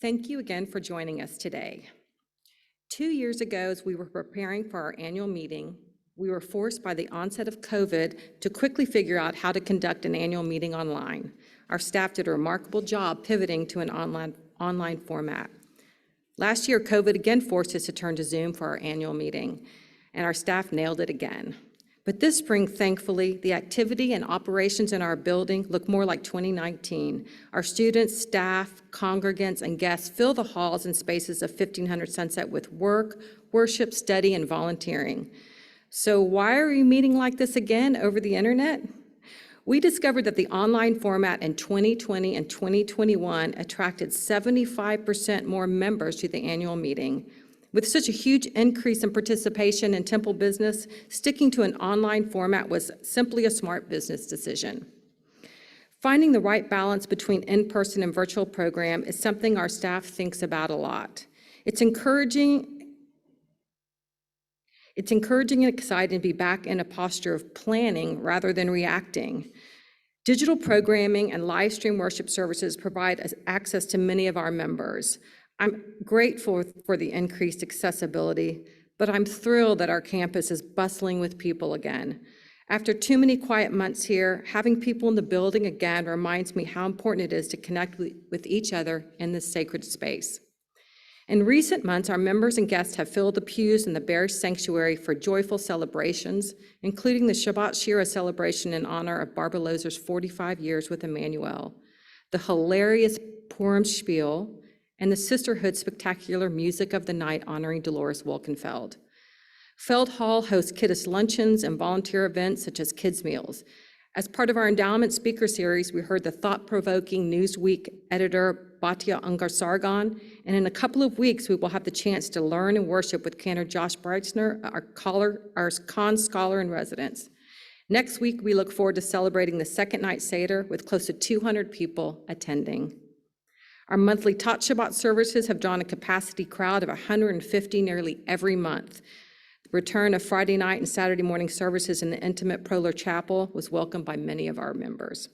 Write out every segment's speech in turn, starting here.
Thank you again for joining us today. 2 years ago, as we were preparing for our annual meeting, we were forced by the onset of COVID to quickly figure out how to conduct an annual meeting online. Our staff did a remarkable job pivoting to an online format. Last year, COVID again forced us to turn to Zoom for our annual meeting, and our staff nailed it again. But this spring, thankfully, the activity and operations in our building look more like 2019. Our students, staff, congregants, and guests fill the halls and spaces of 1500 Sunset with work, worship, study, and volunteering. So why are we meeting like this again over the internet? We discovered that the online format in 2020 and 2021 attracted 75% more members to the annual meeting. With such a huge increase in participation in temple business, sticking to an online format was simply a smart business decision. Finding the right balance between in-person and virtual program is something our staff thinks about a lot. It's encouraging and exciting to be back in a posture of planning rather than reacting. Digital programming and live stream worship services provide us access to many of our members. I'm grateful for the increased accessibility, but I'm thrilled that our campus is bustling with people again. After too many quiet months here, having people in the building again reminds me how important it is to connect with each other in this sacred space. In recent months, our members and guests have filled the pews in the Barish Sanctuary for joyful celebrations, including the Shabbat Shira celebration in honor of Barbara Lozer's 45 years with Emmanuel, the hilarious Purim spiel, and the Sisterhood spectacular music of the night honoring Dolores Wolkenfeld. Feld Hall hosts kiddish luncheons and volunteer events such as kids' meals. As part of our endowment speaker series, we heard the thought-provoking Newsweek editor Batya Ungar-Sargon, and in a couple of weeks, we will have the chance to learn and worship with Cantor Josh Breitzner, our Con Scholar in Residence. Next week, we look forward to celebrating the second night Seder with close to 200 people attending. Our monthly Tot Shabbat services have drawn a capacity crowd of 150 nearly every month. The return of Friday night and Saturday morning services in the intimate Proler Chapel was welcomed by many of our members.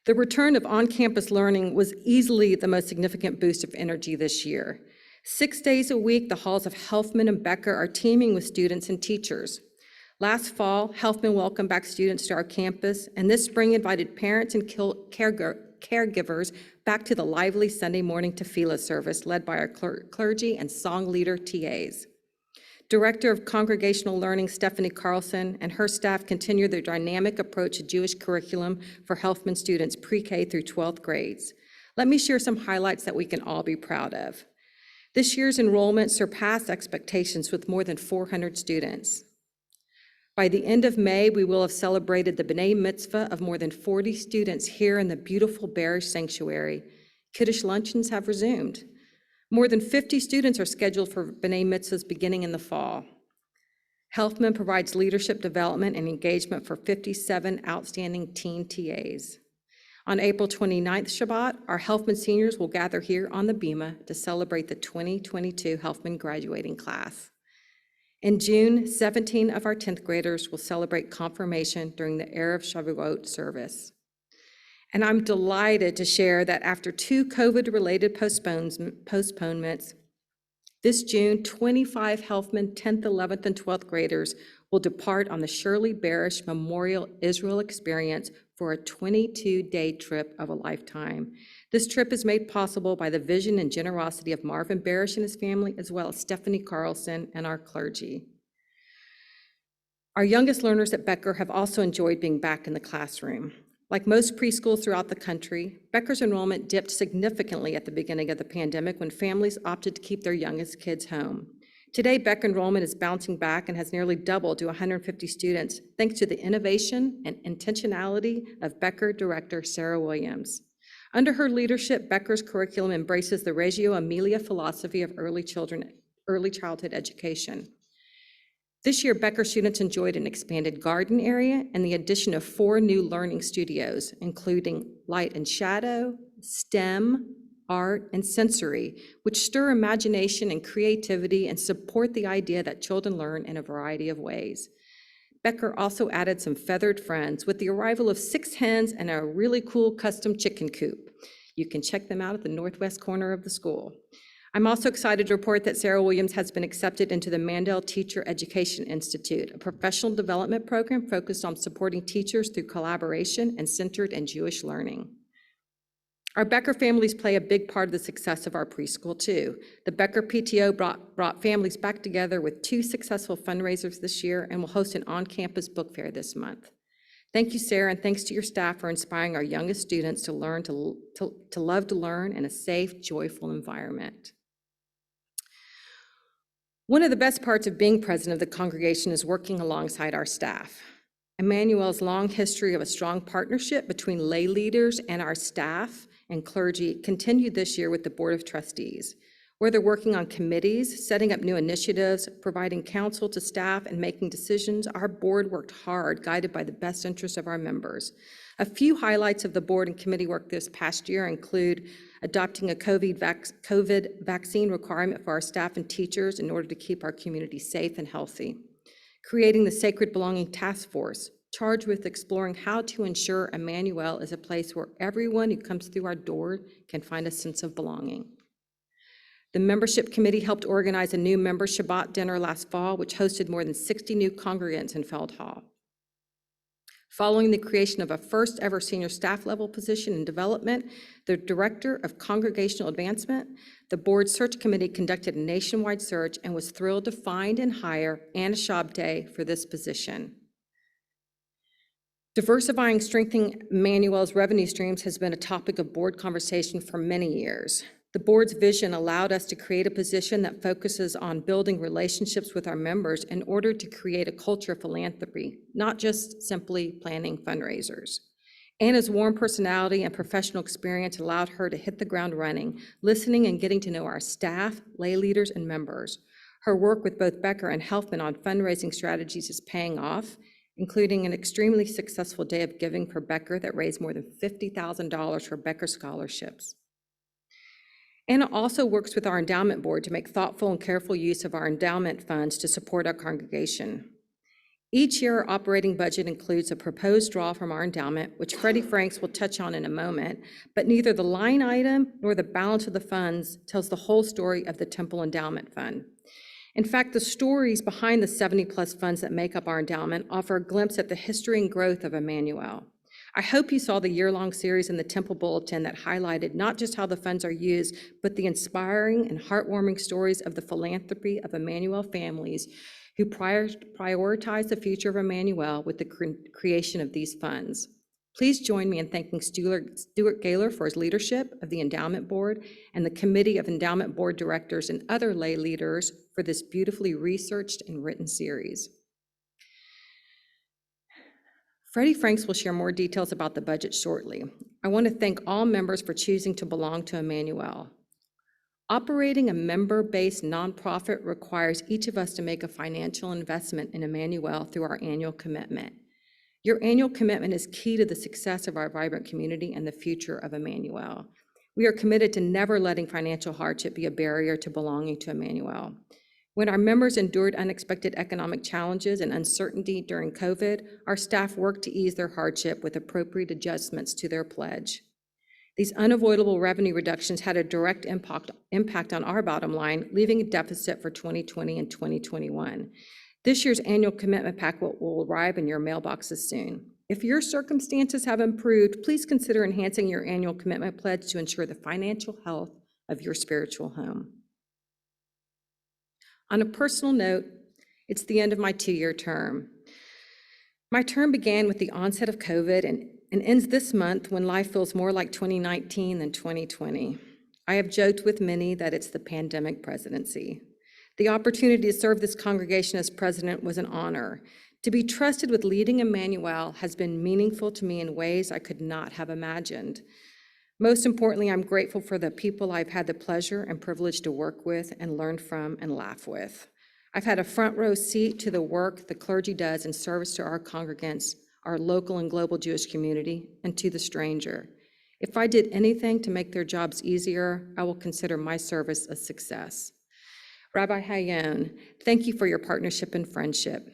The return of on-campus learning was easily the most significant boost of energy this year. 6 days a week, the halls of Helfman and Becker are teaming with students and teachers. Last fall, Helfman welcomed back students to our campus, and this spring invited parents and caregivers back to the lively Sunday morning tefillah service led by our clergy and song leader TAs. Director of Congregational Learning Stephanie Carlson and her staff continue their dynamic approach to Jewish curriculum for Helfman students pre-K through 12th grades. Let me share some highlights that we can all be proud of. This year's enrollment surpassed expectations with more than 400 students. By the end of May, we will have celebrated the B'nai Mitzvah of more than 40 students here in the beautiful Barish Sanctuary. Kiddush luncheons have resumed. More than 50 students are scheduled for B'nai Mitzvahs beginning in the fall. Helfman provides leadership development and engagement for 57 outstanding teen TAs. On April 29th Shabbat, our Helfman seniors will gather here on the Bima to celebrate the 2022 Helfman graduating class. In June, 17 of our 10th graders will celebrate confirmation during the Erev Shavuot service. And I'm delighted to share that after 2 COVID-related postponements, this June, 25 Helfman 10th, 11th, and 12th graders will depart on the Shirley Barish Memorial Israel Experience for a 22-day trip of a lifetime. This trip is made possible by the vision and generosity of Marvin Barish and his family, as well as Stephanie Carlson and our clergy. Our youngest learners at Becker have also enjoyed being back in the classroom. Like most preschools throughout the country, Becker's enrollment dipped significantly at the beginning of the pandemic when families opted to keep their youngest kids home. Today, Becker enrollment is bouncing back and has nearly doubled to 150 students, thanks to the innovation and intentionality of Becker director Sarah Williams. Under her leadership, Becker's curriculum embraces the Reggio Emilia philosophy of early childhood education. This year, Becker students enjoyed an expanded garden area and the addition of 4 new learning studios, including light and shadow, STEM, art, and sensory, which stir imagination and creativity and support the idea that children learn in a variety of ways. Becker also added some feathered friends with the arrival of 6 hens and a really cool custom chicken coop. You can check them out at the northwest corner of the school. I'm also excited to report that Sarah Williams has been accepted into the Mandel Teacher Education Institute, a professional development program focused on supporting teachers through collaboration and centered in Jewish learning. Our Becker families play a big part of the success of our preschool too. The Becker PTO brought families back together with 2 successful fundraisers this year and will host an on-campus book fair this month. Thank you, Sarah, and thanks to your staff for inspiring our youngest students to love to learn in a safe, joyful environment. One of the best parts of being president of the congregation is working alongside our staff. Emmanuel's long history of a strong partnership between lay leaders and our staff and clergy continued this year with the Board of Trustees. Whether working on committees, setting up new initiatives, providing counsel to staff, and making decisions, our board worked hard, guided by the best interests of our members. A few highlights of the board and committee work this past year include adopting a COVID vaccine requirement for our staff and teachers in order to keep our community safe and healthy, creating the Sacred Belonging Task Force, charged with exploring how to ensure Emmanuel is a place where everyone who comes through our door can find a sense of belonging. The membership committee helped organize a new member Shabbat dinner last fall, which hosted more than 60 new congregants in Feld Hall. Following the creation of a first ever senior staff level position in development, the Director of Congregational Advancement, the board search committee conducted a nationwide search and was thrilled to find and hire Anna Shabde for this position. Diversifying, strengthening Emmanuel's revenue streams has been a topic of board conversation for many years. The board's vision allowed us to create a position that focuses on building relationships with our members in order to create a culture of philanthropy, not just simply planning fundraisers. Anna's warm personality and professional experience allowed her to hit the ground running, listening and getting to know our staff, lay leaders, and members. Her work with both Becker and Helfman on fundraising strategies is paying off, including an extremely successful day of giving for Becker that raised more than $50,000 for Becker scholarships. Anna also works with our endowment board to make thoughtful and careful use of our endowment funds to support our congregation. Each year, our operating budget includes a proposed draw from our endowment, which Freddie Franks will touch on in a moment, but neither the line item nor the balance of the funds tells the whole story of the Temple Endowment Fund. In fact, the stories behind the 70-plus funds that make up our endowment offer a glimpse at the history and growth of Emmanuel. I hope you saw the year-long series in the Temple Bulletin that highlighted not just how the funds are used, but the inspiring and heartwarming stories of the philanthropy of Emmanuel families who prioritize the future of Emmanuel with the creation of these funds. Please join me in thanking Stuart Gaylor for his leadership of the Endowment Board and the Committee of Endowment Board Directors and other lay leaders for this beautifully researched and written series. Freddie Franks will share more details about the budget shortly. I want to thank all members for choosing to belong to Emmanuel. Operating a member-based nonprofit requires each of us to make a financial investment in Emmanuel through our annual commitment. Your annual commitment is key to the success of our vibrant community and the future of Emmanuel. We are committed to never letting financial hardship be a barrier to belonging to Emmanuel. When our members endured unexpected economic challenges and uncertainty during COVID, our staff worked to ease their hardship with appropriate adjustments to their pledge. These unavoidable revenue reductions had a direct impact on our bottom line, leaving a deficit for 2020 and 2021. This year's annual commitment pack will arrive in your mailboxes soon. If your circumstances have improved, please consider enhancing your annual commitment pledge to ensure the financial health of your spiritual home. On a personal note, it's the end of my 2-year term. My term began with the onset of COVID and ends this month when life feels more like 2019 than 2020. I have joked with many that it's the pandemic presidency. The opportunity to serve this congregation as president was an honor. To be trusted with leading Emmanuel has been meaningful to me in ways I could not have imagined. Most importantly, I'm grateful for the people I've had the pleasure and privilege to work with and learn from and laugh with. I've had a front row seat to the work the clergy does in service to our congregants, our local and global Jewish community, and to the stranger. If I did anything to make their jobs easier, I will consider my service a success. Rabbi Hayon, thank you for your partnership and friendship.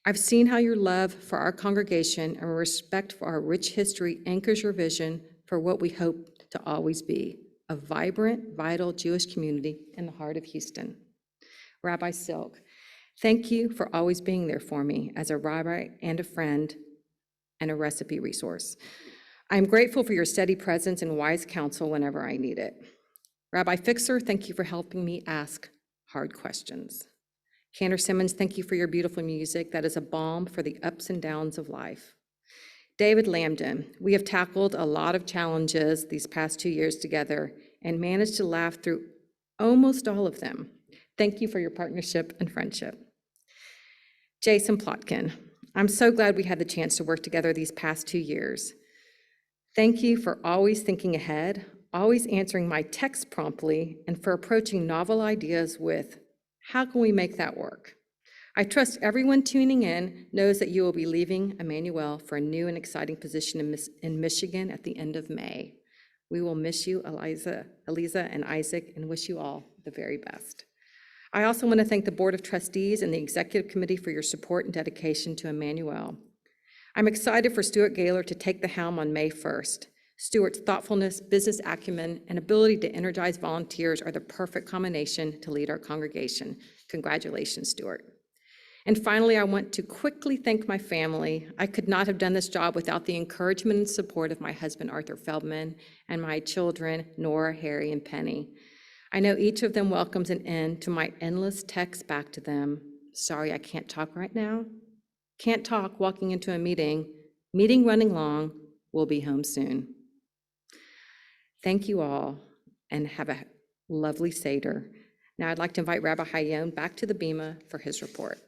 I've seen how your love for our congregation and respect for our rich history anchors your vision for what we hope to always be a vibrant, vital Jewish community in the heart of Houston. Rabbi Silk, thank you for always being there for me as a rabbi and a friend and a recipe resource. I'm grateful for your steady presence and wise counsel whenever I need it. Rabbi Fixer, thank you for helping me ask hard questions. Cantor Simmons, thank you for your beautiful music that is a balm for the ups and downs of life. David Lambden, we have tackled a lot of challenges these past 2 years together and managed to laugh through almost all of them. Thank you for your partnership and friendship. Jason Plotkin, I'm so glad we had the chance to work together these past 2 years. Thank you for always thinking ahead, always answering my texts promptly, and for approaching novel ideas with, how can we make that work? I trust everyone tuning in knows that you will be leaving Emmanuel for a new and exciting position in Michigan at the end of May. We will miss you, Eliza and Isaac, and wish you all the very best. I also want to thank the Board of Trustees and the Executive Committee for your support and dedication to Emmanuel. I'm excited for Stuart Gaylor to take the helm on May 1st. Stuart's thoughtfulness, business acumen, and ability to energize volunteers are the perfect combination to lead our congregation. Congratulations, Stuart. And finally, I want to quickly thank my family. I could not have done this job without the encouragement and support of my husband, Arthur Feldman, and my children, Nora, Harry, and Penny. I know each of them welcomes an end to my endless texts back to them. Sorry, I can't talk right now. Can't talk walking into a meeting. Meeting running long. We'll be home soon. Thank you all, and have a lovely Seder. Now I'd like to invite Rabbi Hayom back to the Bema for his report.